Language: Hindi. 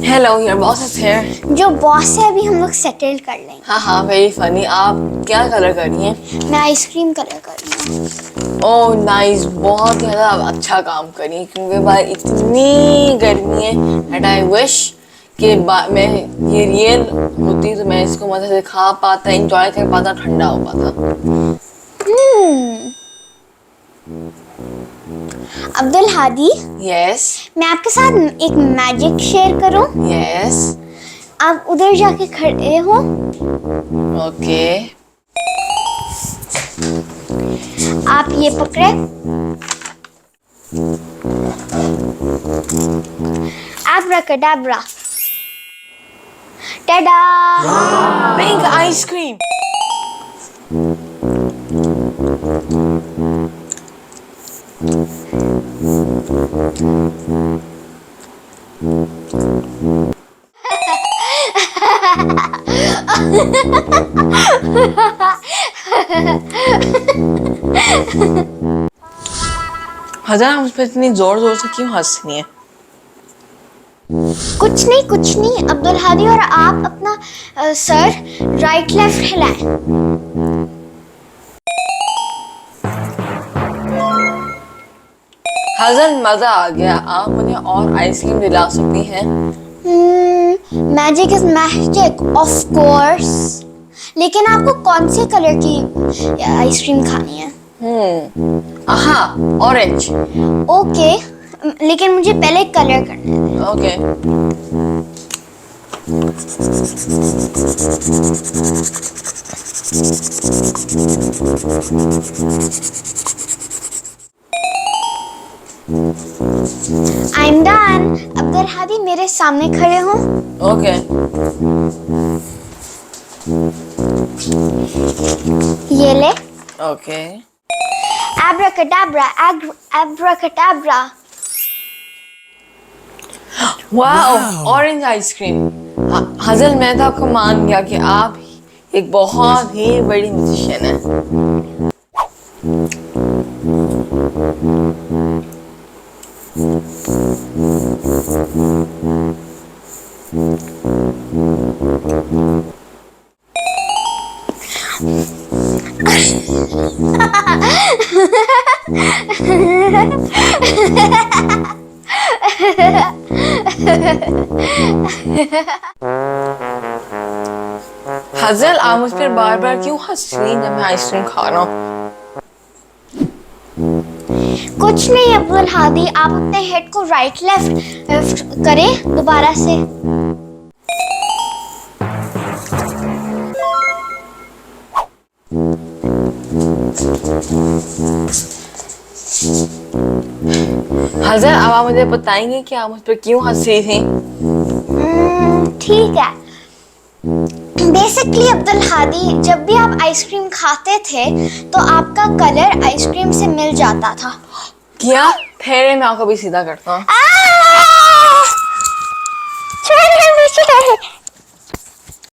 Hello, your boss is here. जो बॉस है अभी हम लोग सेटल कर लेंगे। हाँ हाँ, वेरी फनी। आप क्या कलर कर रही हैं? मैं आइसक्रीम कलर कर रही हूँ। ओह नाइस, बहुत ज़्यादा अच्छा काम करी, क्योंकि भाई इतनी गर्मी है एंड आई विश कि मैं ये रियल होती तो मैं इसको मज़े से खा पाता, एंजॉय कर पाता, ठंडा हो पाता। अब्दुल हादी, यस मैं आपके साथ एक मैजिक शेयर करूं? यस आप उधर जाके खड़े हो। ओके। आप ये पकड़े। एब्राकडाब्रा। टाडा। Pink ice cream. हजार मुझ पर इतनी जोर जोर से क्यों हंस रही हैं? कुछ नहीं अब्दुल हादी, और आप अपना सर राइट लेफ्ट हिलाएं। हजन मजा आ गया। आप मुझे और आइसक्रीम दिला सकती हैं? Magic is magic of course, लेकिन आपको कौन से कलर की आइसक्रीम खानी है? हाँ, ऑरेंज। ओके, लेकिन मुझे पहले कलर करना है। Okay. I am done. Abdul Hadi मेरे सामने खड़े हो। ओके। ये ले। Okay. Abracadabra, abracadabra. Wow, orange ice cream. हजल, मैं तो आपको मान गया कि आप एक बहुत ही बड़ी म्यूजिशियन है। हजल, आप मुझ पर बार बार क्यों हंस रही हैं जब मैं आइसक्रीम खा रहा हूँ? कुछ नहीं अब्दुल हादी, आप अपने हेड को राइट लेफ्ट करें दोबारा से। हजर, अब आप मुझे बताएंगे कि आप मुझ पर क्यों हंस रही थी? ठीक है। बेसिकली अब्दुल हादी, जब भी आप आइसक्रीम खाते थे तो आपका कलर आइसक्रीम से मिल जाता था। क्या? ठहरे, मैं आपको भी सीधा करता हूँ।